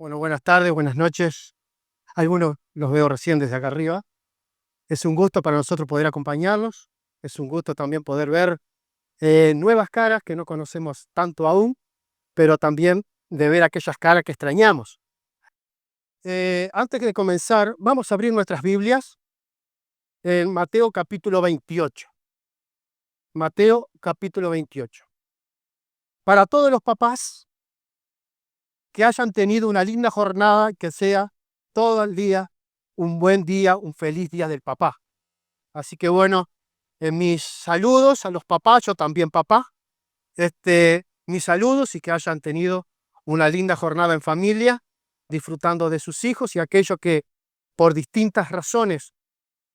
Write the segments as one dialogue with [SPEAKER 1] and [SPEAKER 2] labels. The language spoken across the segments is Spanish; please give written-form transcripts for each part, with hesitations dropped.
[SPEAKER 1] Bueno, buenas tardes, buenas noches. Algunos los veo recién desde acá arriba. Es un gusto para nosotros poder acompañarlos. Es un gusto también poder ver nuevas caras que no conocemos tanto aún, pero también de ver aquellas caras que extrañamos. Antes de comenzar, vamos a abrir nuestras Biblias en Mateo capítulo 28. Mateo capítulo 28. Para todos los papás que hayan tenido una linda jornada, que sea todo el día un buen día, un feliz día del papá. Así que bueno, mis saludos a los papás, yo también papá, mis saludos y que hayan tenido una linda jornada en familia, disfrutando de sus hijos, y aquellos que por distintas razones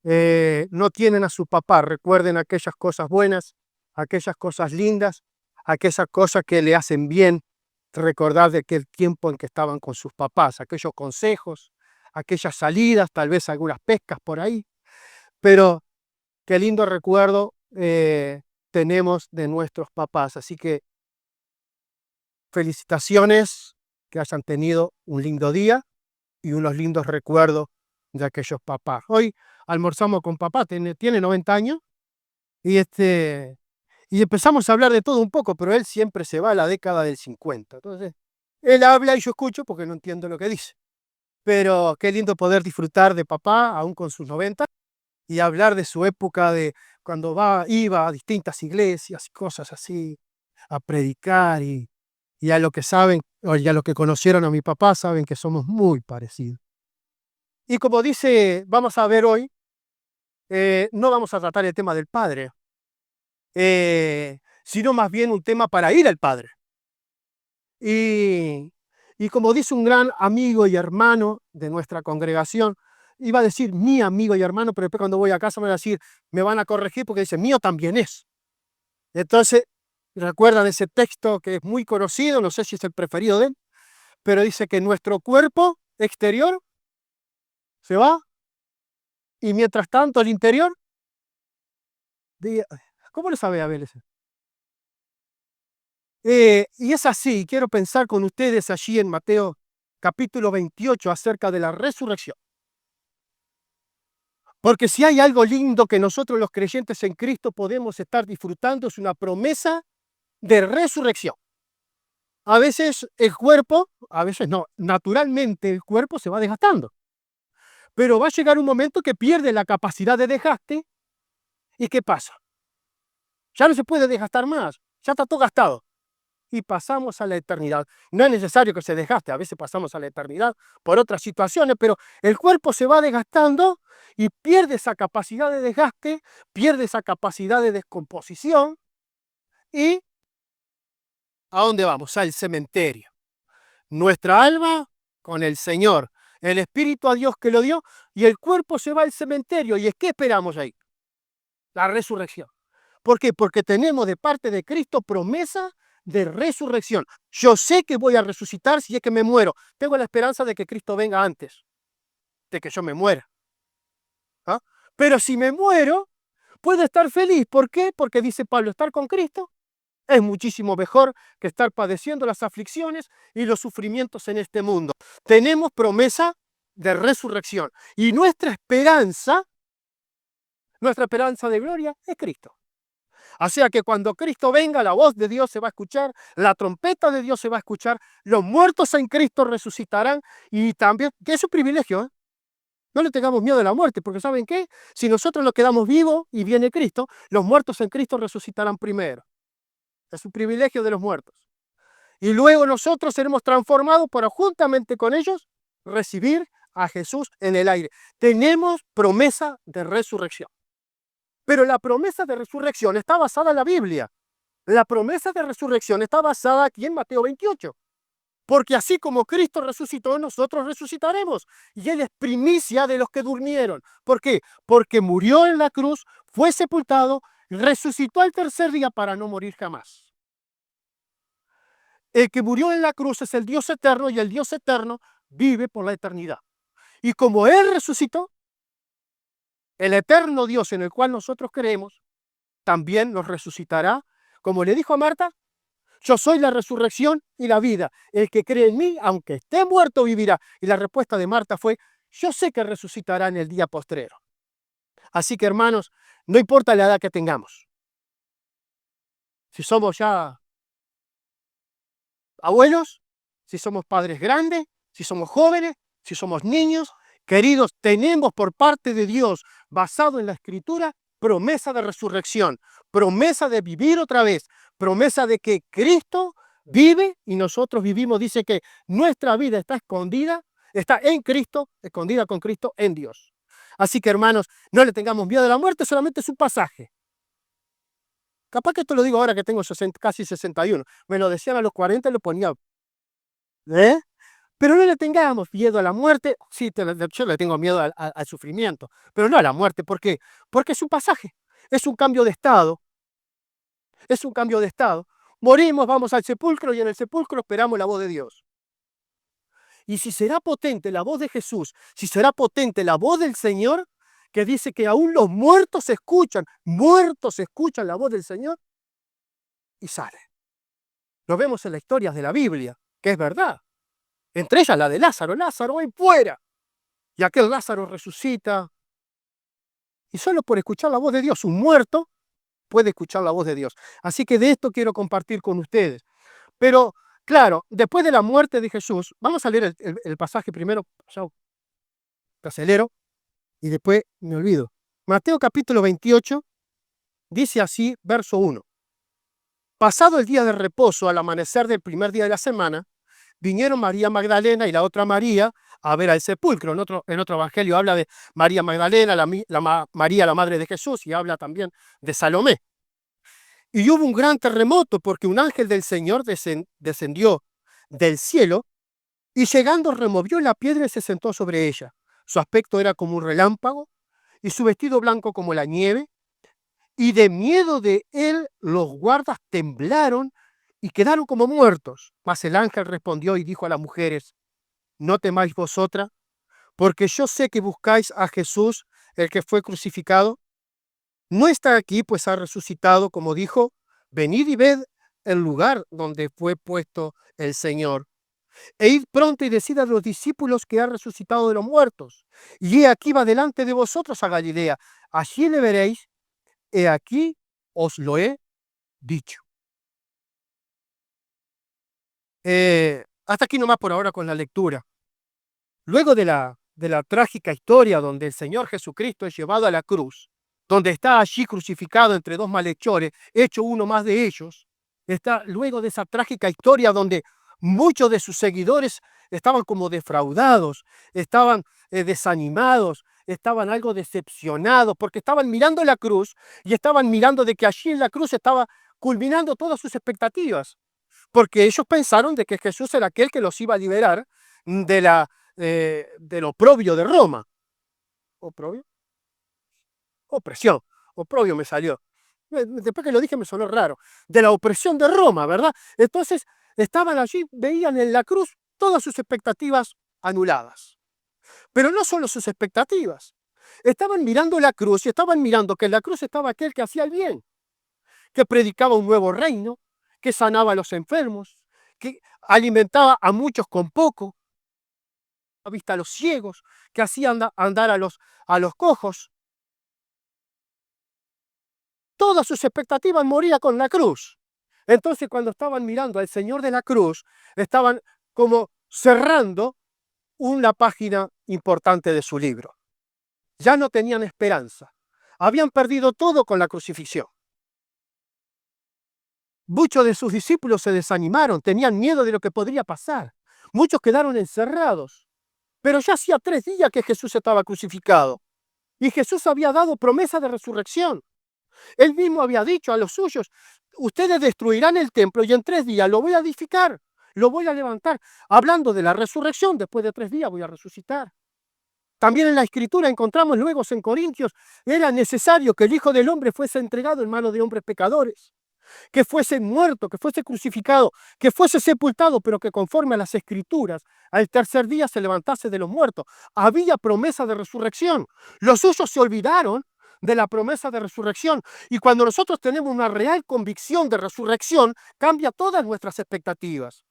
[SPEAKER 1] no tienen a su papá, recuerden aquellas cosas buenas, aquellas cosas lindas, aquellas cosas que le hacen bien recordar de aquel tiempo en que estaban con sus papás, aquellos consejos, aquellas salidas, tal vez algunas pescas por ahí, pero qué lindo recuerdo tenemos de nuestros papás. Así que felicitaciones, que hayan tenido un lindo día y unos lindos recuerdos de aquellos papás. Hoy almorzamos con papá, tiene 90 años, y, y empezamos a hablar de todo un poco, pero él siempre se va a la década del 50. Entonces, él habla y yo escucho porque no entiendo lo que dice. Pero qué lindo poder disfrutar de papá, aún con sus 90, y hablar de su época, de cuando iba a distintas iglesias y cosas así, a predicar, y a lo que saben, o ya lo que conocieron a mi papá, saben que somos muy parecidos. Y como dice, vamos a ver hoy, no vamos a tratar el tema del Padre, sino más bien un tema para ir al Padre. Y como dice un gran amigo y hermano de nuestra congregación, iba a decir mi amigo y hermano, pero después cuando voy a casa me van a decir, me van a corregir porque dice, mío también es. Entonces, recuerdan ese texto que es muy conocido, no sé si es el preferido de él, pero dice que nuestro cuerpo exterior se va y mientras tanto el interior, ¿cómo lo sabe Abel ese? Y es así, quiero pensar con ustedes allí en Mateo capítulo 28 acerca de la resurrección. Porque si hay algo lindo que nosotros los creyentes en Cristo podemos estar disfrutando, es una promesa de resurrección. A veces el cuerpo, a veces no, naturalmente el cuerpo se va desgastando. Pero va a llegar un momento que pierde la capacidad de desgaste. ¿Y qué pasa? Ya no se puede desgastar más, ya está todo gastado. Y pasamos a la eternidad. No es necesario que se desgaste, a veces pasamos a la eternidad por otras situaciones, pero el cuerpo se va desgastando y pierde esa capacidad de desgaste, pierde esa capacidad de descomposición. ¿Y a dónde vamos? Al cementerio. Nuestra alma con el Señor, el Espíritu a Dios que lo dio, y el cuerpo se va al cementerio. ¿Y es qué esperamos ahí? La resurrección. ¿Por qué? Porque tenemos de parte de Cristo promesa de resurrección. Yo sé que voy a resucitar si es que me muero. Tengo la esperanza de que Cristo venga antes de que yo me muera. ¿Ah? Pero si me muero, puedo estar feliz. ¿Por qué? Porque dice Pablo, estar con Cristo es muchísimo mejor que estar padeciendo las aflicciones y los sufrimientos en este mundo. Tenemos promesa de resurrección y nuestra esperanza de gloria es Cristo. O sea que cuando Cristo venga, la voz de Dios se va a escuchar, la trompeta de Dios se va a escuchar, los muertos en Cristo resucitarán, y también, que es un privilegio, ¿eh? No le tengamos miedo a la muerte, porque ¿saben qué? Si nosotros nos quedamos vivos y viene Cristo, los muertos en Cristo resucitarán primero. Es un privilegio de los muertos. Y luego nosotros seremos transformados para juntamente con ellos recibir a Jesús en el aire. Tenemos promesa de resurrección. Pero la promesa de resurrección está basada en la Biblia. La promesa de resurrección está basada aquí en Mateo 28. Porque así como Cristo resucitó, nosotros resucitaremos. Y Él es primicia de los que durmieron. ¿Por qué? Porque murió en la cruz, fue sepultado, resucitó al tercer día para no morir jamás. El que murió en la cruz es el Dios eterno, y el Dios eterno vive por la eternidad. Y como Él resucitó, el eterno Dios en el cual nosotros creemos, también nos resucitará. Como le dijo a Marta, Yo soy la resurrección y la vida. El que cree en mí, aunque esté muerto, vivirá. Y la respuesta de Marta fue, yo sé que resucitará en el día postrero. Así que, hermanos, no importa la edad que tengamos. Si somos ya abuelos, si somos padres grandes, si somos jóvenes, si somos niños, queridos, tenemos por parte de Dios, basado en la Escritura, promesa de resurrección, promesa de vivir otra vez, promesa de que Cristo vive y nosotros vivimos. Dice que nuestra vida está escondida, está en Cristo, escondida con Cristo en Dios. Así que, hermanos, no le tengamos miedo a la muerte, solamente es un pasaje. Capaz que esto lo digo ahora que tengo casi 61. Me lo decían a los 40 y lo ponía. ¿Eh? Pero no le tengamos miedo a la muerte. Sí, yo le tengo miedo al sufrimiento, pero no a la muerte. ¿Por qué? Porque es un pasaje, es un cambio de estado. Es un cambio de estado. Morimos, vamos al sepulcro y en el sepulcro esperamos la voz de Dios. Y si será potente la voz de Jesús, si será potente la voz del Señor, que dice que aún los muertos escuchan la voz del Señor y salen. Lo vemos en las historias de la Biblia, que es verdad. Entre ellas la de Lázaro. Lázaro, ven fuera. Y aquel Lázaro resucita. Y solo por escuchar la voz de Dios, un muerto puede escuchar la voz de Dios. Así que de esto quiero compartir con ustedes. Pero, claro, después de la muerte de Jesús, vamos a leer el pasaje primero. Yo te acelero y después me olvido. Mateo capítulo 28 dice así, verso 1. Pasado el día de reposo, al amanecer del primer día de la semana, vinieron María Magdalena y la otra María a ver al sepulcro. En otro evangelio habla de María Magdalena, María la madre de Jesús, y habla también de Salomé. Y hubo un gran terremoto porque un ángel del Señor descendió del cielo y llegando removió la piedra y se sentó sobre ella. Su aspecto era como un relámpago y su vestido blanco como la nieve. Y de miedo de él los guardas temblaron y quedaron como muertos. Mas el ángel respondió y dijo a las mujeres, no temáis vosotras, porque yo sé que buscáis a Jesús, el que fue crucificado. No está aquí, pues ha resucitado, como dijo, venid y ved el lugar donde fue puesto el Señor. E id pronto y decid a los discípulos que ha resucitado de los muertos. Y he aquí va delante de vosotros a Galilea. Allí le veréis, he aquí os lo he dicho. Hasta aquí nomás por ahora con la lectura. Luego de la trágica historia donde el Señor Jesucristo es llevado a la cruz, donde está allí crucificado entre dos malhechores, hecho uno más de ellos, está luego de esa trágica historia donde muchos de sus seguidores estaban como defraudados, estaban desanimados, estaban algo decepcionados, porque estaban mirando la cruz y estaban mirando de que allí en la cruz estaba culminando todas sus expectativas, porque ellos pensaron de que Jesús era aquel que los iba a liberar del oprobio de Roma. ¿Oprobio? Opresión. Oprobio me salió. Después que lo dije me sonó raro. De la opresión de Roma, ¿verdad? Entonces estaban allí, veían en la cruz todas sus expectativas anuladas. Pero no solo sus expectativas. Estaban mirando la cruz y estaban mirando que en la cruz estaba aquel que hacía el bien, que predicaba un nuevo reino, que sanaba a los enfermos, que alimentaba a muchos con poco, vista a los ciegos, que hacía andar a los cojos. Todas sus expectativas morían con la cruz. Entonces, cuando estaban mirando al Señor de la cruz, estaban como cerrando una página importante de su libro. Ya no tenían esperanza. Habían perdido todo con la crucifixión. Muchos de sus discípulos se desanimaron, tenían miedo de lo que podría pasar. Muchos quedaron encerrados. Pero ya hacía 3 días que Jesús estaba crucificado. Y Jesús había dado promesa de resurrección. Él mismo había dicho a los suyos, ustedes destruirán el templo y en 3 días lo voy a edificar, lo voy a levantar. Hablando de la resurrección, después de 3 días voy a resucitar. También en la Escritura encontramos luego en Corintios, era necesario que el Hijo del Hombre fuese entregado en manos de hombres pecadores, que fuese muerto, que fuese crucificado, que fuese sepultado, pero que conforme a las Escrituras, al tercer día se levantase de los muertos. Había promesa de resurrección. Los suyos se olvidaron de la promesa de resurrección. Y cuando nosotros tenemos una real convicción de resurrección, cambia todas nuestras expectativas.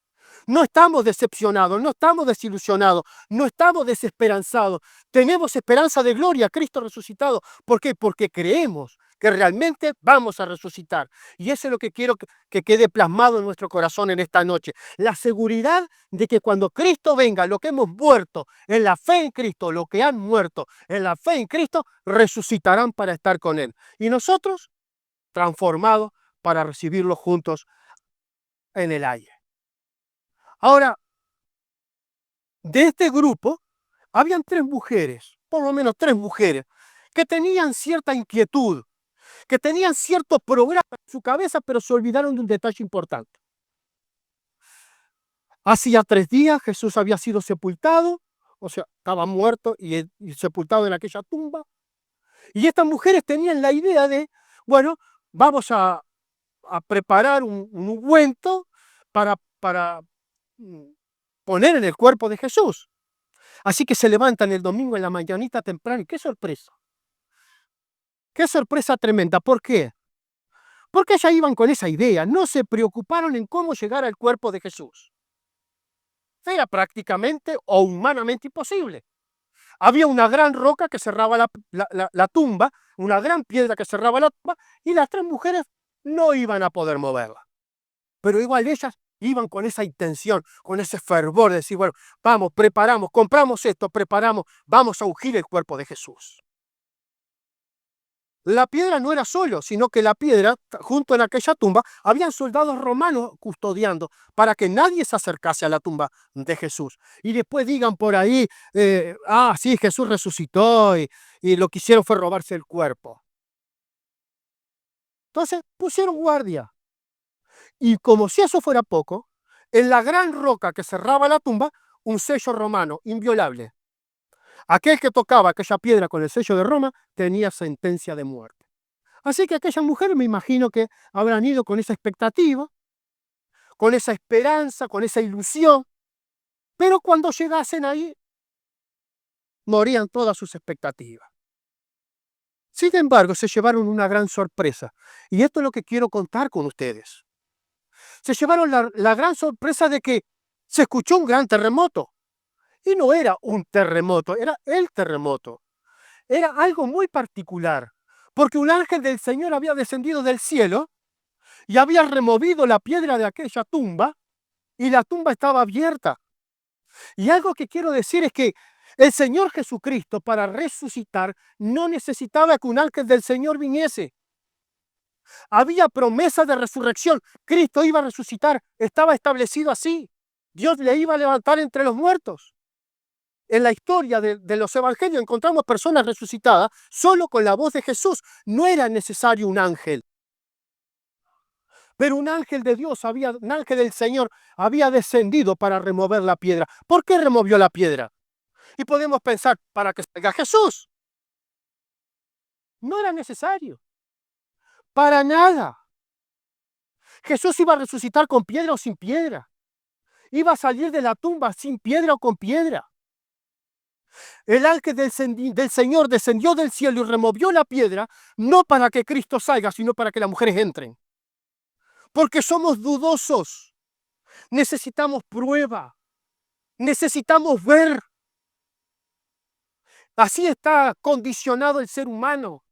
[SPEAKER 1] No estamos decepcionados, no estamos desilusionados, no estamos desesperanzados. Tenemos esperanza de gloria, Cristo resucitado. ¿Por qué? Porque creemos que realmente vamos a resucitar. Y eso es lo que quiero que quede plasmado en nuestro corazón en esta noche. La seguridad de que cuando Cristo venga, lo que hemos muerto en la fe en Cristo, lo que han muerto en la fe en Cristo, resucitarán para estar con Él. Y nosotros, transformados para recibirlo juntos en el aire. Ahora, de este grupo, habían 3 mujeres, por lo menos 3 mujeres, que tenían cierta inquietud, que tenían cierto programa en su cabeza, pero se olvidaron de un detalle importante. Hacía 3 días Jesús había sido sepultado, o sea, estaba muerto y sepultado en aquella tumba. Y estas mujeres tenían la idea de, bueno, vamos a preparar un ungüento para poner en el cuerpo de Jesús. Así que se levantan el domingo en la mañanita temprano y qué sorpresa. Qué sorpresa tremenda. ¿Por qué? Porque ya iban con esa idea, no se preocuparon en cómo llegar al cuerpo de Jesús. Era prácticamente o humanamente imposible. Había una gran roca que cerraba la tumba, una gran piedra que cerraba la tumba, y las 3 mujeres no iban a poder moverla. Pero igual ellas iban con esa intención, con ese fervor de decir, bueno, vamos, preparamos, compramos esto, preparamos, vamos a ungir el cuerpo de Jesús. La piedra no era solo, sino que la piedra, junto en aquella tumba, habían soldados romanos custodiando para que nadie se acercase a la tumba de Jesús. Y después digan por ahí, sí, Jesús resucitó y lo que hicieron fue robarse el cuerpo. Entonces pusieron guardia. Y como si eso fuera poco, en la gran roca que cerraba la tumba, un sello romano inviolable. Aquel que tocaba aquella piedra con el sello de Roma tenía sentencia de muerte. Así que aquellas mujeres me imagino que habrán ido con esa expectativa, con esa esperanza, con esa ilusión, pero cuando llegasen ahí, morían todas sus expectativas. Sin embargo, se llevaron una gran sorpresa, y esto es lo que quiero contar con ustedes. Se llevaron la gran sorpresa de que se escuchó un gran terremoto, y no era un terremoto, era el terremoto. Era algo muy particular, porque un ángel del Señor había descendido del cielo y había removido la piedra de aquella tumba, y la tumba estaba abierta. Y algo que quiero decir es que el Señor Jesucristo, para resucitar, no necesitaba que un ángel del Señor viniese. Había promesa de resurrección. Cristo iba a resucitar, estaba establecido así. Dios le iba a levantar entre los muertos. En la historia de los evangelios encontramos personas resucitadas solo con la voz de Jesús. No era necesario un ángel. Pero un ángel de Dios, un ángel del Señor había descendido para remover la piedra. ¿Por qué removió la piedra? Y podemos pensar, para que salga Jesús. No era necesario. Para nada. Jesús iba a resucitar con piedra o sin piedra. Iba a salir de la tumba sin piedra o con piedra. El ángel del Señor descendió del cielo y removió la piedra, no para que Cristo salga, sino para que las mujeres entren. Porque somos dudosos. Necesitamos prueba. Necesitamos ver. Así está condicionado el ser humano.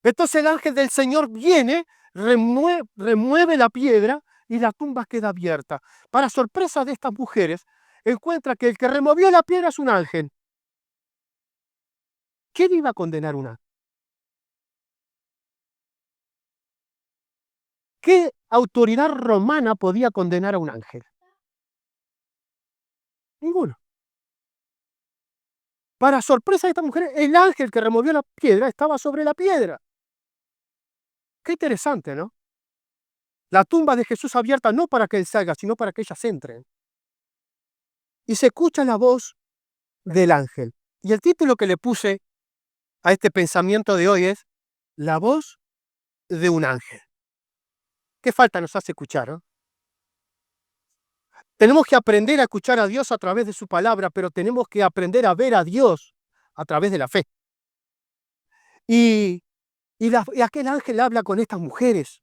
[SPEAKER 1] Entonces el ángel del Señor viene, remueve la piedra y la tumba queda abierta. Para sorpresa de estas mujeres, encuentra que el que removió la piedra es un ángel. ¿Quién iba a condenar un ángel? ¿Qué autoridad romana podía condenar a un ángel? Ninguno. Para sorpresa de esta mujer, el ángel que removió la piedra estaba sobre la piedra. Qué interesante, ¿no? La tumba de Jesús abierta no para que él salga, sino para que ellas entren. Y se escucha la voz del ángel. Y el título que le puse a este pensamiento de hoy es La voz de un ángel. ¿Qué falta nos hace escuchar? ¿No? Tenemos que aprender a escuchar a Dios a través de su palabra, pero tenemos que aprender a ver a Dios a través de la fe. Y, y aquel ángel habla con estas mujeres.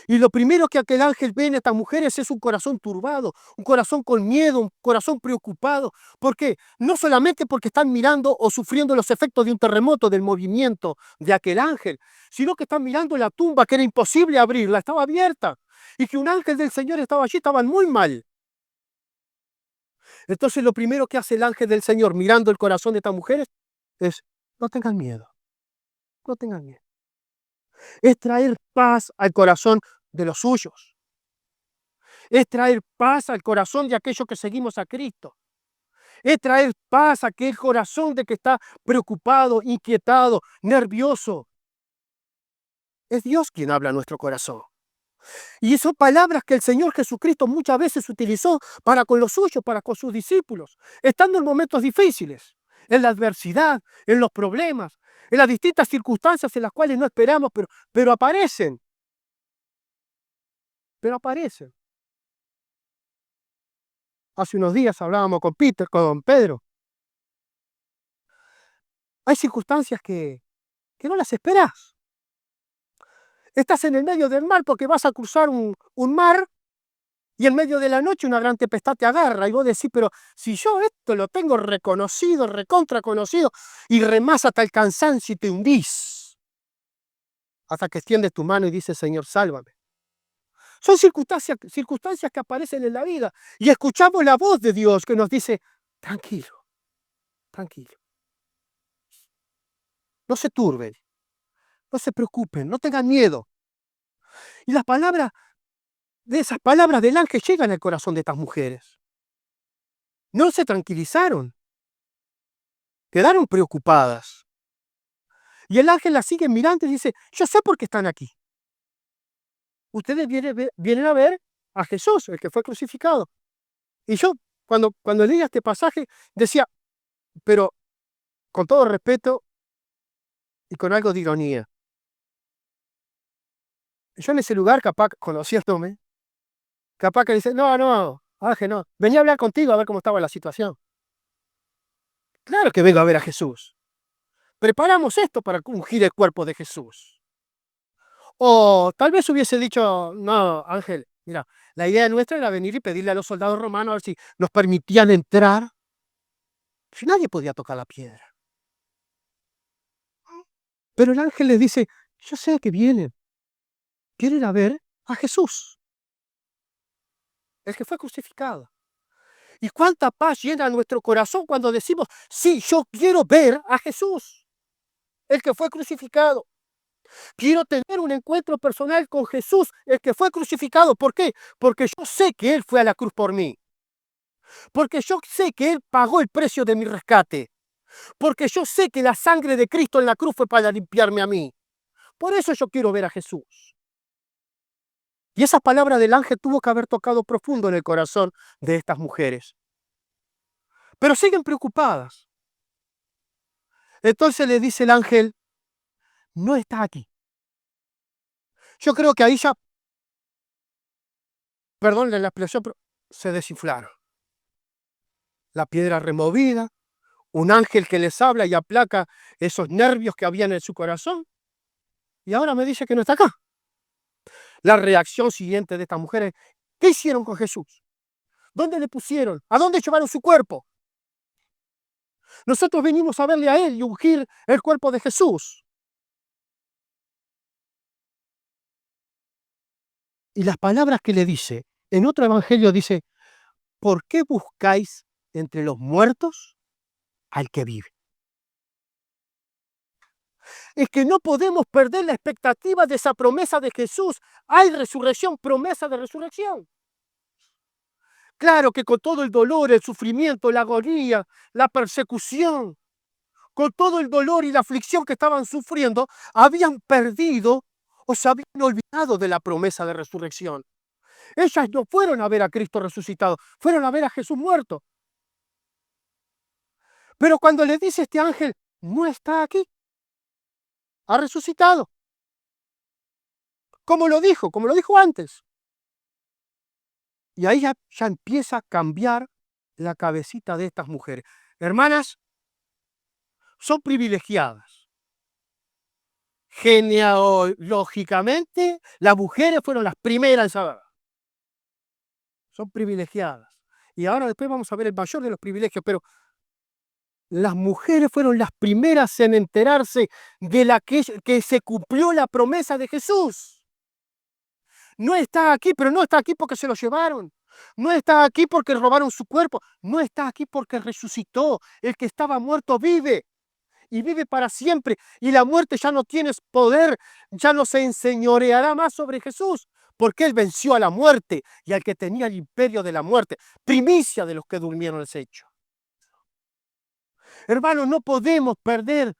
[SPEAKER 1] Y lo primero que aquel ángel ve en estas mujeres es un corazón turbado, un corazón con miedo, un corazón preocupado. ¿Por qué? No solamente porque están mirando o sufriendo los efectos de un terremoto, del movimiento de aquel ángel, sino que están mirando la tumba que era imposible abrirla, estaba abierta. Y que un ángel del Señor estaba allí, estaban muy mal. Entonces lo primero que hace el ángel del Señor mirando el corazón de estas mujeres es, no tengan miedo, no tengan miedo. Es traer paz al corazón de los suyos. Es traer paz al corazón de aquellos que seguimos a Cristo. Es traer paz a aquel corazón de que está preocupado, inquietado, nervioso. Es Dios quien habla a nuestro corazón. Y son palabras que el Señor Jesucristo muchas veces utilizó para con los suyos, para con sus discípulos, estando en momentos difíciles, en la adversidad, en los problemas, en las distintas circunstancias en las cuales no esperamos, pero aparecen, pero aparecen. Hace unos días hablábamos con Pedro. Hay circunstancias que no las esperás. Estás en el medio del mar porque vas a cruzar un mar y en medio de la noche una gran tempestad te agarra y vos decís, pero si yo esto lo tengo reconocido, recontra conocido, y remás hasta el cansancio y te hundís, hasta que extiendes tu mano y dices, Señor, sálvame. Son circunstancias que aparecen en la vida y escuchamos la voz de Dios que nos dice, tranquilo, tranquilo, no se turben, no se preocupen, no tengan miedo. Y esas palabras del ángel llegan al corazón de estas mujeres. No se tranquilizaron, quedaron preocupadas. Y el ángel las sigue mirando y dice, yo sé por qué están aquí. Ustedes vienen a ver a Jesús, el que fue crucificado. Y yo, cuando leía este pasaje, decía, pero con todo respeto y con algo de ironía. Yo en ese lugar, capaz, conociéndome, capaz que dice, no, ángel, no, venía a hablar contigo a ver cómo estaba la situación. Claro que vengo a ver a Jesús. Preparamos esto para ungir el cuerpo de Jesús. O tal vez hubiese dicho, no, Ángel, mira, la idea nuestra era venir y pedirle a los soldados romanos a ver si nos permitían entrar. Si nadie podía tocar la piedra. Pero el ángel les dice, yo sé que vienen a ver a Jesús, el que fue crucificado. Y cuánta paz llena nuestro corazón cuando decimos, sí, yo quiero ver a Jesús, el que fue crucificado. Quiero tener un encuentro personal con Jesús, el que fue crucificado. ¿Por qué? Porque yo sé que Él fue a la cruz por mí. Porque yo sé que Él pagó el precio de mi rescate. Porque yo sé que la sangre de Cristo en la cruz fue para limpiarme a mí. Por eso yo quiero ver a Jesús. Y esa palabra del ángel tuvo que haber tocado profundo en el corazón de estas mujeres. Pero siguen preocupadas. Entonces le dice el ángel, no está aquí. Yo creo que ahí ya, perdón la expresión, pero se desinflaron. La piedra removida, un ángel que les habla y aplaca esos nervios que habían en su corazón. Y ahora me dice que no está acá. La reacción siguiente de estas mujeres, ¿qué hicieron con Jesús? ¿Dónde le pusieron? ¿A dónde llevaron su cuerpo? Nosotros venimos a verle a Él y ungir el cuerpo de Jesús. Y las palabras que le dice, en otro evangelio dice, ¿por qué buscáis entre los muertos al que vive? Es que no podemos perder la expectativa de esa promesa de Jesús. Hay resurrección, promesa de resurrección. Claro que con todo el dolor, el sufrimiento, la agonía, la persecución, con todo el dolor y la aflicción que estaban sufriendo, habían perdido o se habían olvidado de la promesa de resurrección. Ellas no fueron a ver a Cristo resucitado, fueron a ver a Jesús muerto. Pero cuando le dice este ángel, no está aquí, ha resucitado. Como lo dijo antes. Y ahí ya empieza a cambiar la cabecita de estas mujeres. Hermanas, son privilegiadas. genealógicamente, las mujeres fueron las primeras en saber. Son privilegiadas. Y ahora después vamos a ver el mayor de los privilegios, pero las mujeres fueron las primeras en enterarse de que se cumplió la promesa de Jesús. No está aquí, pero no está aquí porque se lo llevaron. No está aquí porque robaron su cuerpo. No está aquí porque resucitó. El que estaba muerto vive y vive para siempre. Y la muerte ya no tiene poder, ya no se enseñoreará más sobre Jesús, porque Él venció a la muerte y al que tenía el imperio de la muerte, primicia de los que durmieron ese hecho. Hermanos, no podemos perder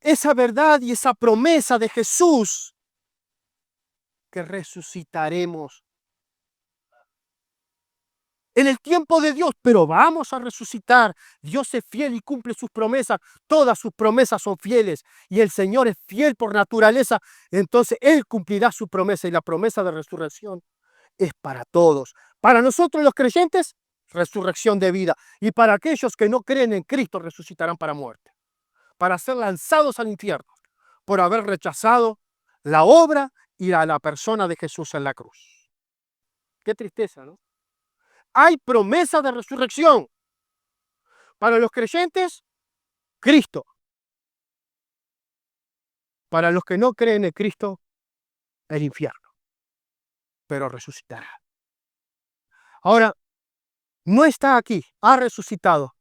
[SPEAKER 1] esa verdad y esa promesa de Jesús, que resucitaremos en el tiempo de Dios, pero vamos a resucitar. Dios es fiel y cumple sus promesas. Todas sus promesas son fieles y el Señor es fiel por naturaleza. Entonces Él cumplirá su promesa y la promesa de resurrección es para todos. Para nosotros los creyentes, resurrección de vida. Y para aquellos que no creen en Cristo, resucitarán para muerte. Para ser lanzados al infierno por haber rechazado la obra y la persona de Jesús en la cruz. Qué tristeza, ¿no? Hay promesa de resurrección. Para los creyentes, Cristo. Para los que no creen en Cristo, el infierno. Pero resucitará. Ahora, no está aquí, ha resucitado.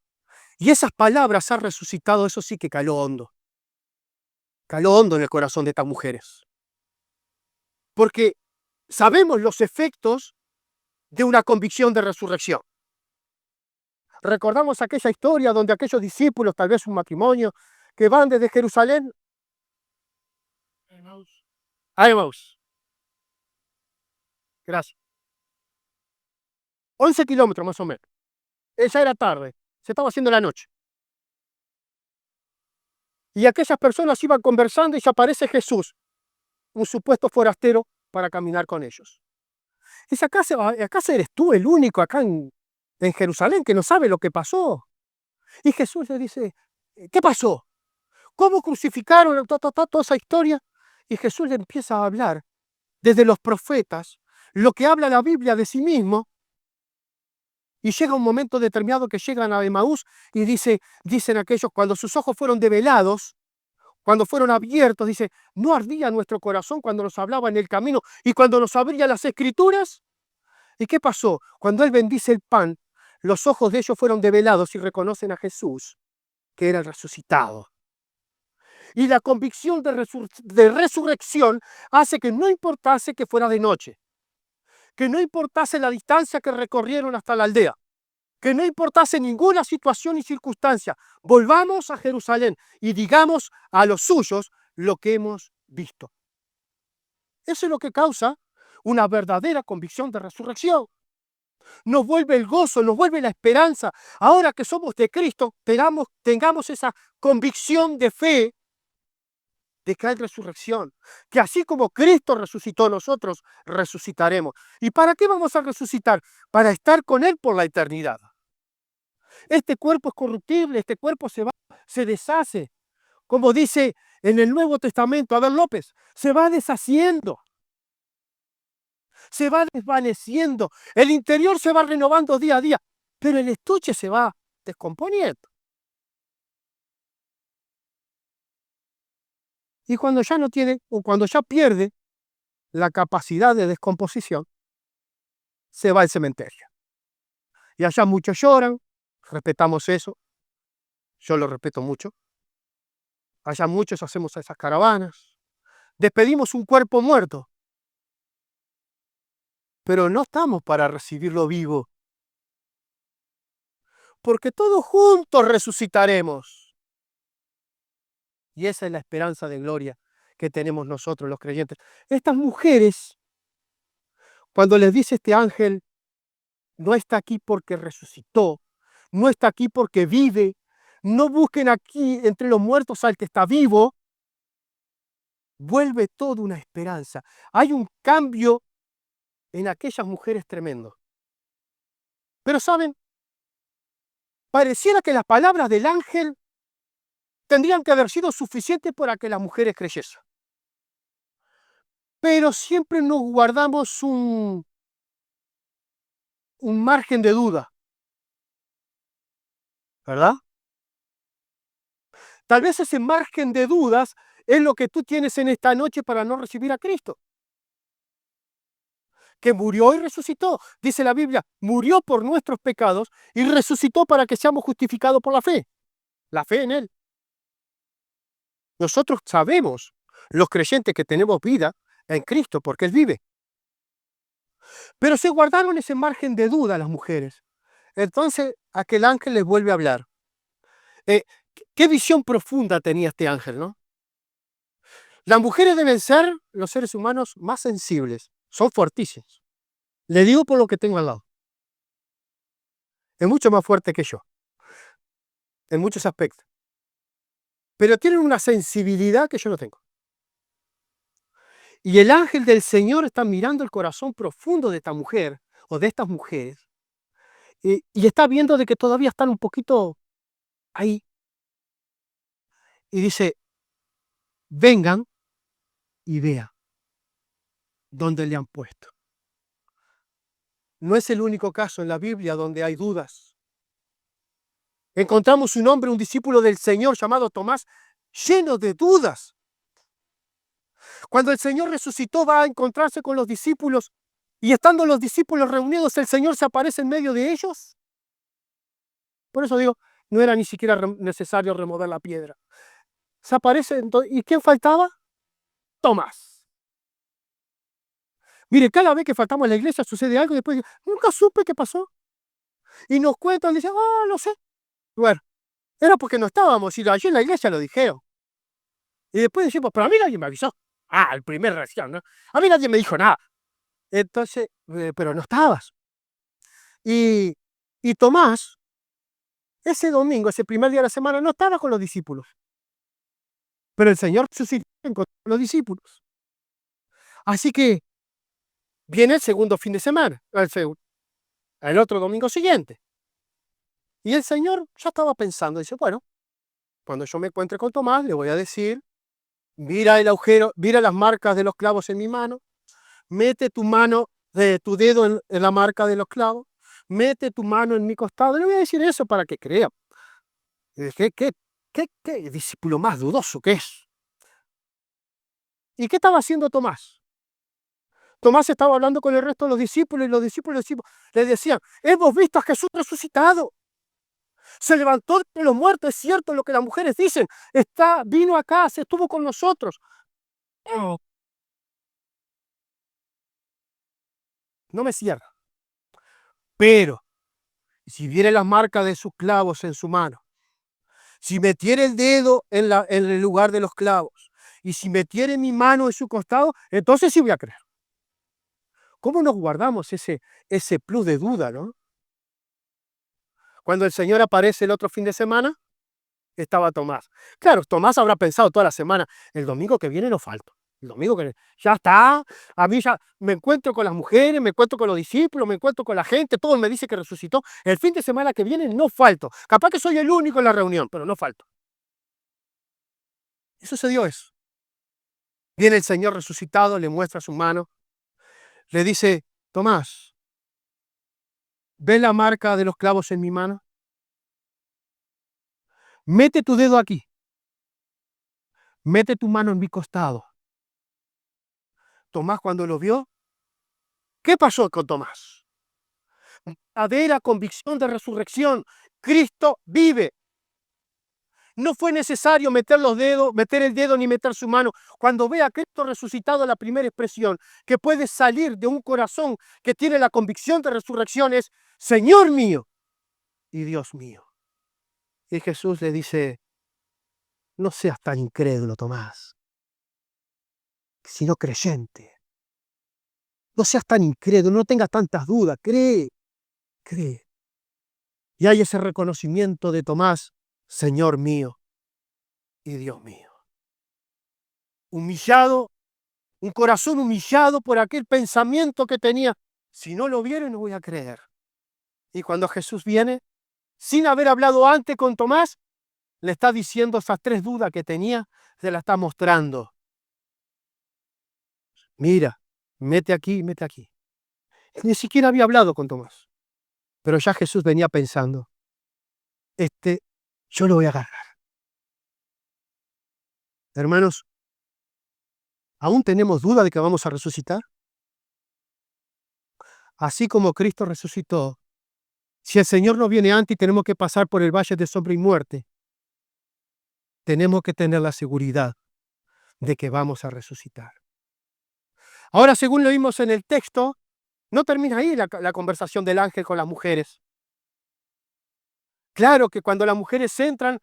[SPEAKER 1] Y esas palabras, ha resucitado, eso sí que caló hondo. Caló hondo en el corazón de estas mujeres. Porque sabemos los efectos de una convicción de resurrección. Recordamos aquella historia donde aquellos discípulos, tal vez un matrimonio, que van desde Jerusalén a Emaús. Gracias. 11 kilómetros más o menos. Ya era tarde, se estaba haciendo la noche. Y aquellas personas iban conversando y se aparece Jesús, un supuesto forastero, para caminar con ellos. Dice, ¿acaso eres tú el único acá en Jerusalén que no sabe lo que pasó? Y Jesús le dice, ¿qué pasó? ¿Cómo crucificaron toda esa historia? Y Jesús le empieza a hablar desde los profetas, lo que habla la Biblia de sí mismo. Y llega un momento determinado que llegan a Emaús y dicen aquellos, cuando sus ojos fueron develados, cuando fueron abiertos, dice, ¿no ardía nuestro corazón cuando nos hablaba en el camino y cuando nos abría las escrituras? ¿Y qué pasó? Cuando Él bendice el pan, los ojos de ellos fueron develados y reconocen a Jesús, que era el resucitado. Y la convicción de resurrección hace que no importase que fuera de noche, que no importase la distancia que recorrieron hasta la aldea, que no importase ninguna situación y circunstancia, volvamos a Jerusalén y digamos a los suyos lo que hemos visto. Eso es lo que causa una verdadera convicción de resurrección. Nos vuelve el gozo, nos vuelve la esperanza. Ahora que somos de Cristo, tengamos esa convicción de fe de que hay resurrección, que así como Cristo resucitó, nosotros resucitaremos. ¿Y para qué vamos a resucitar? Para estar con Él por la eternidad. Este cuerpo es corruptible, este cuerpo se va, se deshace. Como dice en el Nuevo Testamento, Adán López, se va deshaciendo, se va desvaneciendo, el interior se va renovando día a día, pero el estuche se va descomponiendo. Y cuando ya no tiene, o cuando ya pierde la capacidad de descomposición, se va al cementerio. Y allá muchos lloran, respetamos eso, yo lo respeto mucho. Allá muchos hacemos esas caravanas, despedimos un cuerpo muerto, pero no estamos para recibirlo vivo, porque todos juntos resucitaremos. Y esa es la esperanza de gloria que tenemos nosotros los creyentes. Estas mujeres, cuando les dice este ángel, no está aquí porque resucitó, no está aquí porque vive, no busquen aquí entre los muertos al que está vivo, vuelve toda una esperanza. Hay un cambio en aquellas mujeres tremendo. Pero saben, pareciera que las palabras del ángel tendrían que haber sido suficientes para que las mujeres creyesen. Pero siempre nos guardamos un margen de duda, ¿verdad? Tal vez ese margen de dudas es lo que tú tienes en esta noche para no recibir a Cristo, que murió y resucitó. Dice la Biblia, murió por nuestros pecados y resucitó para que seamos justificados por la fe en Él. Nosotros sabemos, los creyentes, que tenemos vida en Cristo porque Él vive. Pero se guardaron ese margen de duda las mujeres. Entonces aquel ángel les vuelve a hablar. Eh, ¿Qué visión profunda tenía este ángel, no? Las mujeres deben ser los seres humanos más sensibles. Son fuertísimos. Le digo por lo que tengo al lado. Es mucho más fuerte que yo, en muchos aspectos. Pero tienen una sensibilidad que yo no tengo. Y el ángel del Señor está mirando el corazón profundo de esta mujer o de estas mujeres y está viendo de que todavía están un poquito ahí. Y dice, vengan y vean dónde le han puesto. No es el único caso en la Biblia donde hay dudas. Encontramos un hombre, un discípulo del Señor llamado Tomás, lleno de dudas. Cuando el Señor resucitó, va a encontrarse con los discípulos y estando los discípulos reunidos, el Señor se aparece en medio de ellos. Por eso digo, no era ni siquiera necesario remover la piedra. Se aparece, ¿y quién faltaba? Tomás. Mire, cada vez que faltamos a la iglesia sucede algo y después nunca supe qué pasó. Y nos cuentan, dicen, no sé. Bueno, era porque no estábamos y allí en la iglesia lo dijeron. Y después decimos, pero a mí nadie me avisó. El primer reacción, ¿no? A mí nadie me dijo nada. Entonces, pero no estabas. Y Tomás, ese domingo, ese primer día de la semana, no estaba con los discípulos. Pero el Señor suscitó con los discípulos. Así que viene el segundo fin de semana, el otro domingo siguiente. Y el Señor ya estaba pensando, dice, bueno, cuando yo me encuentre con Tomás, le voy a decir, mira el agujero, mira las marcas de los clavos en mi mano, mete tu mano, tu dedo en la marca de los clavos, mete tu mano en mi costado. Le voy a decir eso para que crea. ¿Qué discípulo más dudoso que es? ¿Y qué estaba haciendo Tomás? Tomás estaba hablando con el resto de los discípulos y los discípulos le decían, hemos visto a Jesús resucitado. Se levantó de los muertos, es cierto lo que las mujeres dicen. Vino acá, se estuvo con nosotros. No me cierra. Pero, si viene las marcas de sus clavos en su mano, si metiere el dedo en el lugar de los clavos, y si metiere mi mano en su costado, entonces sí voy a creer. ¿Cómo nos guardamos ese plus de duda, no? Cuando el Señor aparece el otro fin de semana, estaba Tomás. Claro, Tomás habrá pensado toda la semana, el domingo que viene no falto. El domingo que viene, ya está, a mí ya me encuentro con las mujeres, me encuentro con los discípulos, me encuentro con la gente, todo me dice que resucitó. El fin de semana que viene no falto. Capaz que soy el único en la reunión, pero no falto. Y sucedió eso. Viene el Señor resucitado, le muestra su mano, le dice, Tomás, ¿ves la marca de los clavos en mi mano? Mete tu dedo aquí. Mete tu mano en mi costado. Tomás, cuando lo vio, ¿qué pasó con Tomás? Verdadera convicción de resurrección. Cristo vive. No fue necesario meter el dedo ni meter su mano. Cuando ve a Cristo resucitado, la primera expresión que puede salir de un corazón que tiene la convicción de resurrección es, Señor mío y Dios mío. Y Jesús le dice, no seas tan incrédulo, Tomás, sino creyente. No seas tan incrédulo, no tengas tantas dudas, cree. Y hay ese reconocimiento de Tomás, Señor mío y Dios mío. Humillado, un corazón humillado por aquel pensamiento que tenía. Si no lo viera, no voy a creer. Y cuando Jesús viene, sin haber hablado antes con Tomás, le está diciendo esas 3 dudas que tenía, se las está mostrando. Mira, mete aquí, mete aquí. Ni siquiera había hablado con Tomás, pero ya Jesús venía pensando, yo lo voy a agarrar. Hermanos, ¿aún tenemos duda de que vamos a resucitar? Así como Cristo resucitó, si el Señor no viene antes y tenemos que pasar por el valle de sombra y muerte, tenemos que tener la seguridad de que vamos a resucitar. Ahora, según lo vimos en el texto, no termina ahí la conversación del ángel con las mujeres. Claro que cuando las mujeres entran,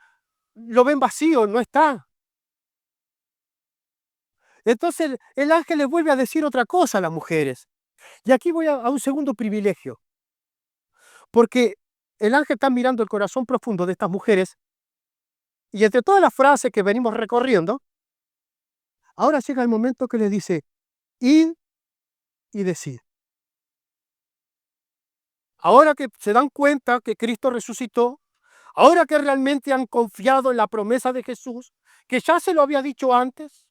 [SPEAKER 1] lo ven vacío, no está. Entonces el ángel les vuelve a decir otra cosa a las mujeres. Y aquí voy a un segundo privilegio, porque el ángel está mirando el corazón profundo de estas mujeres y entre todas las frases que venimos recorriendo, ahora llega el momento que les dice, id y decid. Ahora que se dan cuenta que Cristo resucitó, ahora que realmente han confiado en la promesa de Jesús, que ya se lo había dicho antes,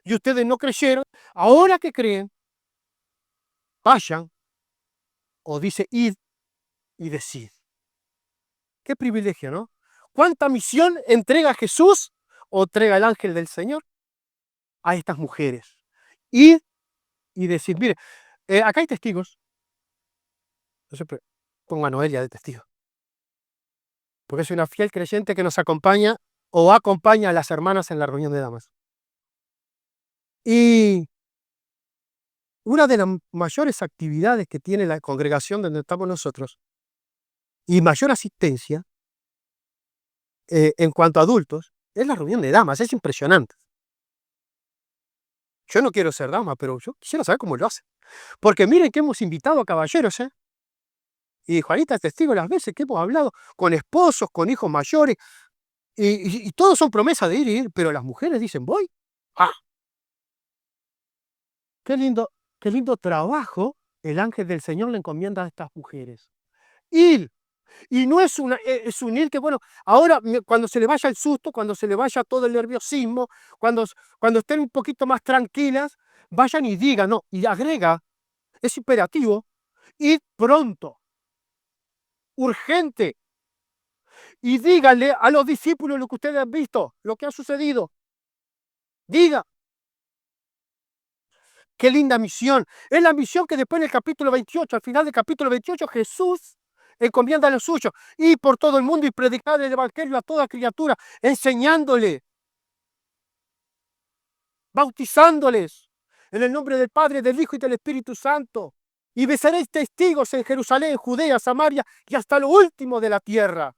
[SPEAKER 1] y ustedes no creyeron, ahora que creen, vayan, o dice id y decid. Qué privilegio, ¿no? ¿Cuánta misión entrega Jesús o entrega el ángel del Señor a estas mujeres? Id y decid. Mire, acá hay testigos. Yo siempre pongo a Noelia de testigo, porque es una fiel creyente que nos acompaña o acompaña a las hermanas en la reunión de damas. Y una de las mayores actividades que tiene la congregación donde estamos nosotros, y mayor asistencia en cuanto a adultos, es la reunión de damas. Es impresionante. Yo no quiero ser dama, pero yo quisiera saber cómo lo hacen. Porque miren que hemos invitado a caballeros, ¿eh? Y Juanita es testigo las veces que hemos hablado con esposos, con hijos mayores, y todos son promesas de ir, pero las mujeres dicen, voy. ¡Ah! Qué lindo trabajo el ángel del Señor le encomienda a estas mujeres. Ir. Y no es es un ir que, bueno, ahora cuando se le vaya el susto, cuando se le vaya todo el nerviosismo, cuando estén un poquito más tranquilas, vayan y digan, no, y agrega, es imperativo, ir pronto, urgente, y díganle a los discípulos lo que ustedes han visto, lo que ha sucedido. Diga. Qué linda misión. Es la misión que después en el capítulo 28, al final del capítulo 28, Jesús encomienda a los suyos, ir por todo el mundo y predicar el evangelio a toda criatura, enseñándole, bautizándoles en el nombre del Padre, del Hijo y del Espíritu Santo. Y me seréis testigos en Jerusalén, Judea, Samaria y hasta lo último de la tierra.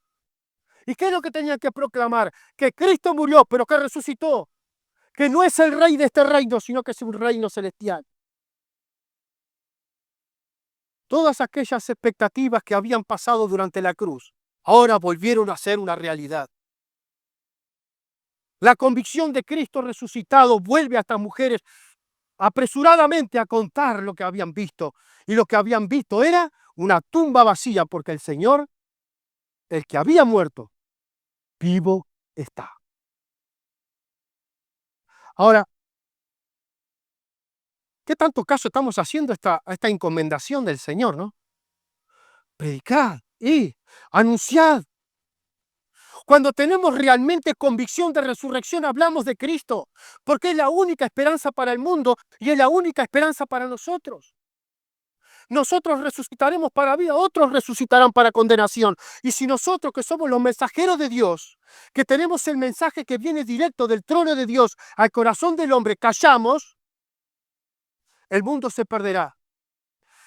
[SPEAKER 1] ¿Y qué es lo que tenían que proclamar? Que Cristo murió, pero que resucitó. Que no es el rey de este reino, sino que es un reino celestial. Todas aquellas expectativas que habían pasado durante la cruz, ahora volvieron a ser una realidad. La convicción de Cristo resucitado vuelve a estas mujeres apresuradamente a contar lo que habían visto. Y lo que habían visto era una tumba vacía, porque el Señor, el que había muerto, vivo está. Ahora, ¿qué tanto caso estamos haciendo a esta encomendación del Señor, no? Predicad y anunciad. Cuando tenemos realmente convicción de resurrección, hablamos de Cristo, porque es la única esperanza para el mundo y es la única esperanza para nosotros. Nosotros resucitaremos para vida, otros resucitarán para condenación. Y si nosotros, que somos los mensajeros de Dios, que tenemos el mensaje que viene directo del trono de Dios al corazón del hombre, callamos, el mundo se perderá.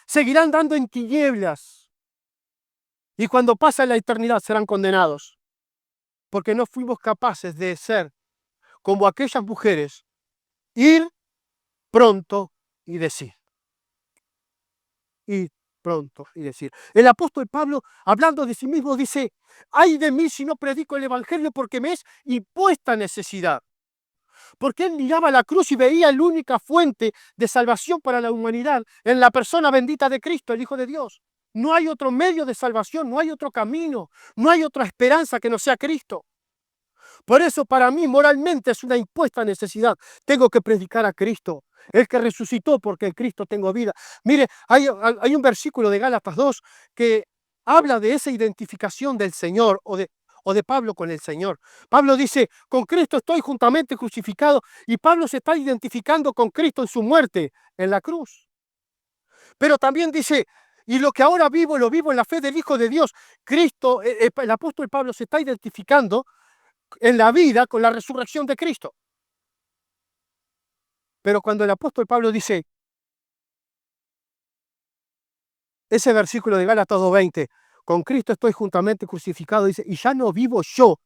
[SPEAKER 1] Seguirán dando en tinieblas. Y cuando pase la eternidad serán condenados. Porque no fuimos capaces de ser como aquellas mujeres, ir pronto y decir. Ir pronto y decir. El apóstol Pablo, hablando de sí mismo, dice, ay de mí si no predico el evangelio porque me es impuesta necesidad. Porque él miraba la cruz y veía la única fuente de salvación para la humanidad en la persona bendita de Cristo, el Hijo de Dios. No hay otro medio de salvación, no hay otro camino, no hay otra esperanza que no sea Cristo. Por eso para mí moralmente es una impuesta necesidad. Tengo que predicar a Cristo, el que resucitó, porque en Cristo tengo vida. Mire, hay un versículo de Gálatas 2 que habla de esa identificación del Señor o de Pablo con el Señor. Pablo dice, con Cristo estoy juntamente crucificado, y Pablo se está identificando con Cristo en su muerte en la cruz. Pero también dice, y lo que ahora vivo, lo vivo en la fe del Hijo de Dios. Cristo, el apóstol Pablo se está identificando en la vida con la resurrección de Cristo. Pero cuando el apóstol Pablo dice, ese versículo de Gálatas 2:20, con Cristo estoy juntamente crucificado, dice, y ya no vivo yo,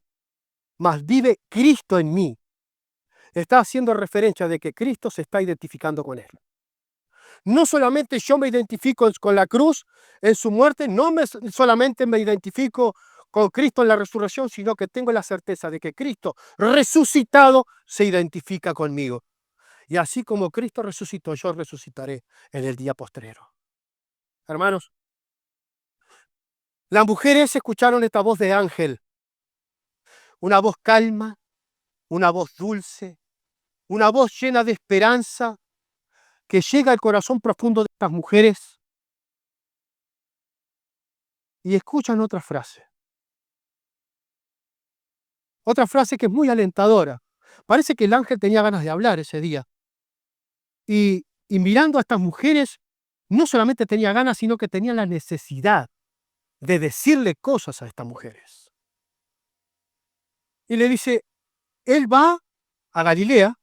[SPEAKER 1] mas vive Cristo en mí. Está haciendo referencia de que Cristo se está identificando con él. No solamente yo me identifico con la cruz, en su muerte, solamente me identifico con Cristo en la resurrección, sino que tengo la certeza de que Cristo resucitado se identifica conmigo. Y así como Cristo resucitó, yo resucitaré en el día postrero. Hermanos, las mujeres escucharon esta voz de ángel, una voz calma, una voz dulce, una voz llena de esperanza que llega al corazón profundo de estas mujeres, y escuchan otra frase que es muy alentadora. Parece que el ángel tenía ganas de hablar ese día, y mirando a estas mujeres, no solamente tenía ganas, sino que tenía la necesidad de decirle cosas a estas mujeres. Y le dice, Él va a Galilea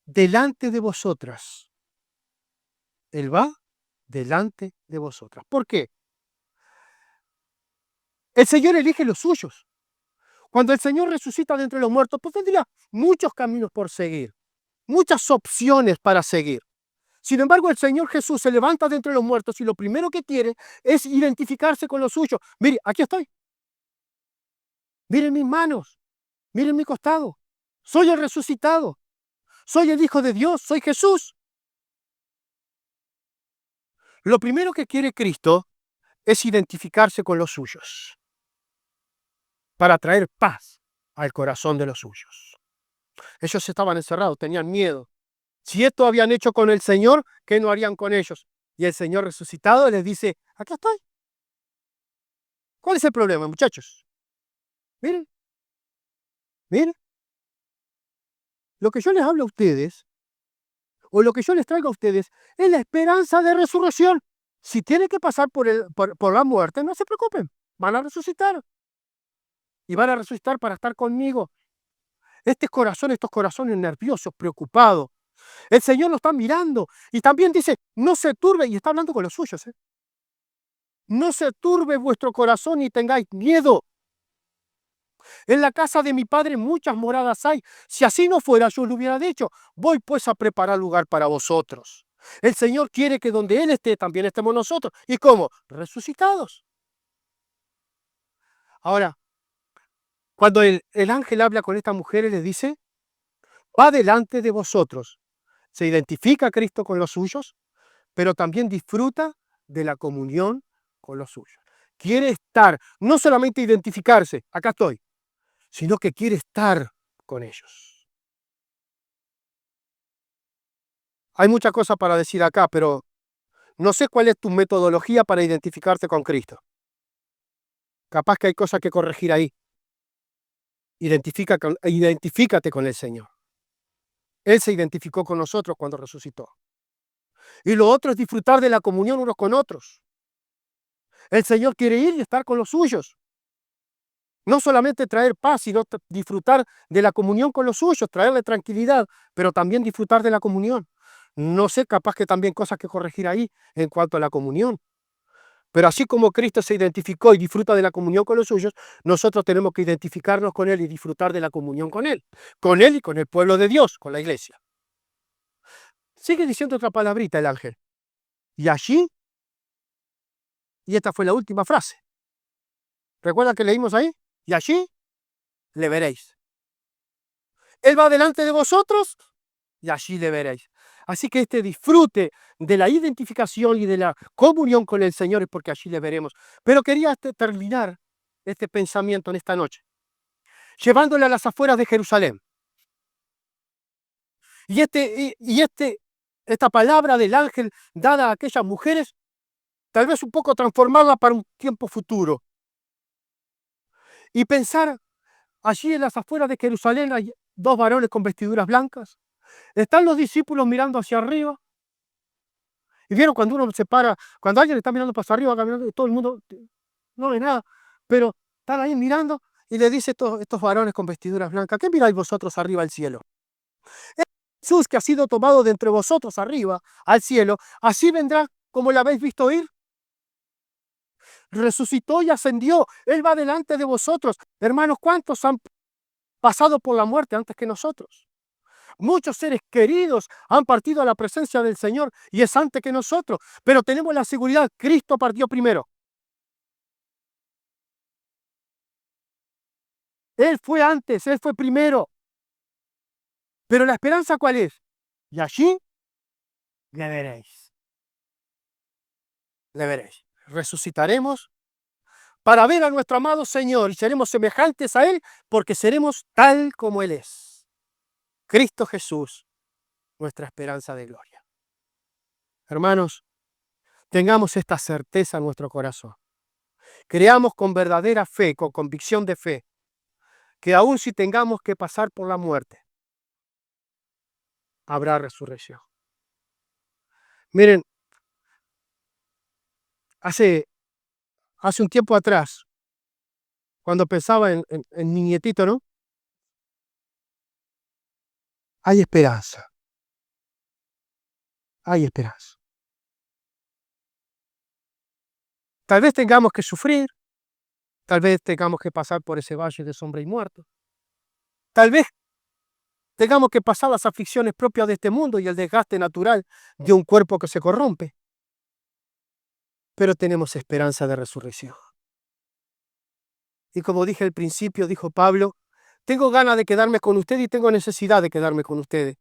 [SPEAKER 1] delante de vosotras. Él va delante de vosotras. ¿Por qué? El Señor elige los suyos. Cuando el Señor resucita de entre los muertos, pues tendría muchos caminos por seguir, muchas opciones para seguir. Sin embargo, el Señor Jesús se levanta de entre los muertos y lo primero que quiere es identificarse con los suyos. Mire, aquí estoy. Miren mis manos, miren mi costado. Soy el resucitado. Soy el Hijo de Dios, soy Jesús. Lo primero que quiere Cristo es identificarse con los suyos, para traer paz al corazón de los suyos. Ellos estaban encerrados, tenían miedo. Si esto habían hecho con el Señor, ¿qué no harían con ellos? Y el Señor resucitado les dice, acá estoy. ¿Cuál es el problema, muchachos? Miren, miren. Lo que yo les hablo a ustedes, o lo que yo les traigo a ustedes, es la esperanza de resurrección. Si tienen que pasar por la muerte, no se preocupen, van a resucitar. Y van a resucitar para estar conmigo. Estos corazones nerviosos, preocupados, el Señor lo está mirando. Y también dice, no se turbe, y está hablando con los suyos, no se turbe vuestro corazón y tengáis miedo. En la casa de mi Padre muchas moradas hay. Si así no fuera, yo lo hubiera dicho. Voy pues a preparar lugar para vosotros. El Señor quiere que donde Él esté, también estemos nosotros. ¿Y cómo? Resucitados. Ahora, cuando el ángel habla con estas mujeres, les dice, va delante de vosotros. Se identifica a Cristo con los suyos, pero también disfruta de la comunión con los suyos. Quiere estar, no solamente identificarse, acá estoy, sino que quiere estar con ellos. Hay muchas cosas para decir acá, pero no sé cuál es tu metodología para identificarte con Cristo. Capaz que hay cosas que corregir ahí. Identifícate con el Señor. Él se identificó con nosotros cuando resucitó. Y lo otro es disfrutar de la comunión unos con otros. El Señor quiere ir y estar con los suyos. No solamente traer paz, sino disfrutar de la comunión con los suyos, traerle tranquilidad, pero también disfrutar de la comunión. No sé, capaz que también cosas que corregir ahí en cuanto a la comunión. Pero así como Cristo se identificó y disfruta de la comunión con los suyos, nosotros tenemos que identificarnos con Él y disfrutar de la comunión con Él y con el pueblo de Dios, con la iglesia. Sigue diciendo otra palabrita el ángel. Y allí, y esta fue la última frase. ¿Recuerdan que leímos ahí? Y allí le veréis. Él va delante de vosotros y allí le veréis. Así que este disfrute de la identificación y de la comunión con el Señor es porque allí le veremos. Pero quería terminar este pensamiento en esta noche, llevándole a las afueras de Jerusalén. Esta palabra del ángel dada a aquellas mujeres, tal vez un poco transformada para un tiempo futuro. Y pensar, allí en las afueras de Jerusalén hay dos varones con vestiduras blancas. Están los discípulos mirando hacia arriba. Y vieron cuando uno se para, cuando alguien está mirando hacia arriba, caminando, todo el mundo no ve nada, pero están ahí mirando y le dice estos varones con vestiduras blancas: ¿qué miráis vosotros arriba al cielo? Es Jesús que ha sido tomado de entre vosotros arriba al cielo, así vendrá como lo habéis visto ir. Resucitó y ascendió. Él va delante de vosotros. Hermanos, ¿cuántos han pasado por la muerte antes que nosotros? Muchos seres queridos han partido a la presencia del Señor y es antes que nosotros, pero tenemos la seguridad: Cristo partió primero. Él fue antes, Él fue primero. Pero la esperanza, ¿cuál es? Y allí le veréis. Le veréis. Resucitaremos para ver a nuestro amado Señor y seremos semejantes a Él porque seremos tal como Él es. Cristo Jesús, nuestra esperanza de gloria. Hermanos, tengamos esta certeza en nuestro corazón. Creamos con verdadera fe, con convicción de fe, que aun si tengamos que pasar por la muerte, habrá resurrección. Miren, hace un tiempo atrás, cuando pensaba en mi nietito, ¿no? Hay esperanza, hay esperanza. Tal vez tengamos que sufrir, tal vez tengamos que pasar por ese valle de sombra y muerte. Tal vez tengamos que pasar las aflicciones propias de este mundo y el desgaste natural de un cuerpo que se corrompe. Pero tenemos esperanza de resurrección. Y como dije al principio, dijo Pablo: tengo ganas de quedarme con ustedes y tengo necesidad de quedarme con ustedes.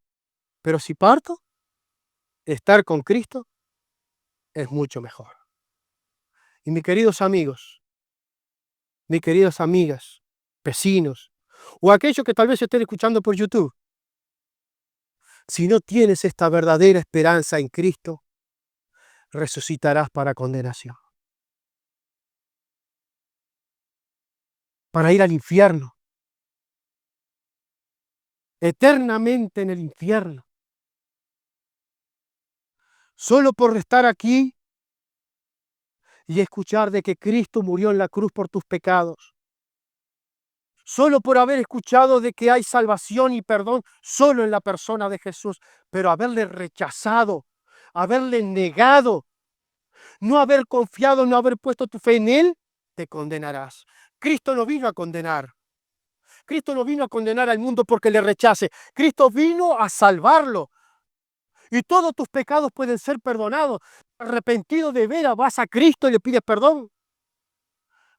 [SPEAKER 1] Pero si parto, estar con Cristo es mucho mejor. Y mis queridos amigos, mis queridas amigas, vecinos, o aquellos que tal vez estén escuchando por YouTube, si no tienes esta verdadera esperanza en Cristo, resucitarás para condenación, para ir al infierno, eternamente en el infierno, solo por estar aquí y escuchar de que Cristo murió en la cruz por tus pecados, solo por haber escuchado de que hay salvación y perdón solo en la persona de Jesús, pero haberle rechazado, haberle negado, no haber confiado, no haber puesto tu fe en Él, te condenarás. Cristo no vino a condenar. Cristo no vino a condenar al mundo porque le rechace. Cristo vino a salvarlo. Y todos tus pecados pueden ser perdonados. Arrepentido de veras, vas a Cristo y le pides perdón.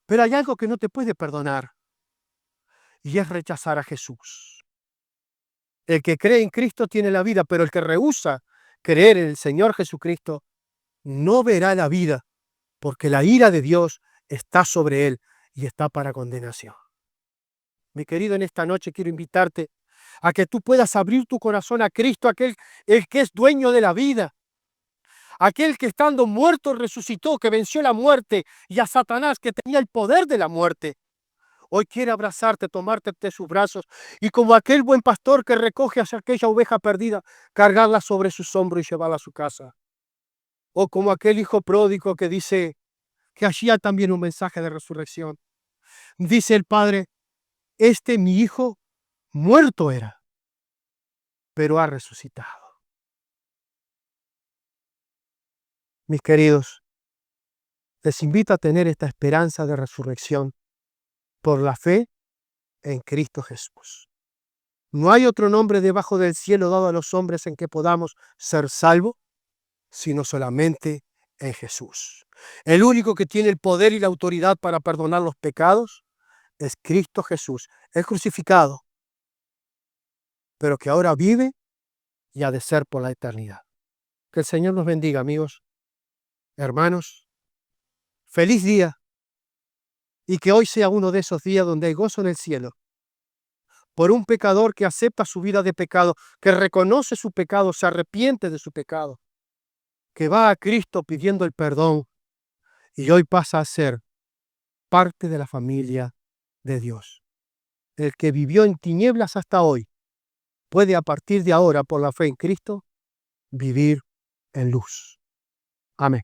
[SPEAKER 1] Pero hay algo que no te puede perdonar, y es rechazar a Jesús. El que cree en Cristo tiene la vida, pero el que rehúsa creer en el Señor Jesucristo no verá la vida, porque la ira de Dios está sobre él y está para condenación. Mi querido, en esta noche quiero invitarte a que tú puedas abrir tu corazón a Cristo, el que es dueño de la vida, aquel que estando muerto resucitó, que venció la muerte, y a Satanás, que tenía el poder de la muerte. Hoy quiere abrazarte, tomarte entre sus brazos y, como aquel buen pastor que recoge a aquella oveja perdida, cargarla sobre sus hombros y llevarla a su casa. O como aquel hijo pródigo que dice que allí hay también un mensaje de resurrección. Dice el Padre: mi hijo muerto era, pero ha resucitado. Mis queridos, les invito a tener esta esperanza de resurrección por la fe en Cristo Jesús. No hay otro nombre debajo del cielo dado a los hombres en que podamos ser salvos, sino solamente en Jesús. El único que tiene el poder y la autoridad para perdonar los pecados es Cristo Jesús, el crucificado, pero que ahora vive y ha de ser por la eternidad. Que el Señor nos bendiga, amigos, hermanos. Feliz día, y que hoy sea uno de esos días donde hay gozo en el cielo por un pecador que acepta su vida de pecado, que reconoce su pecado, se arrepiente de su pecado, que va a Cristo pidiendo el perdón y hoy pasa a ser parte de la familia de Dios. El que vivió en tinieblas hasta hoy puede a partir de ahora, por la fe en Cristo, vivir en luz. Amén.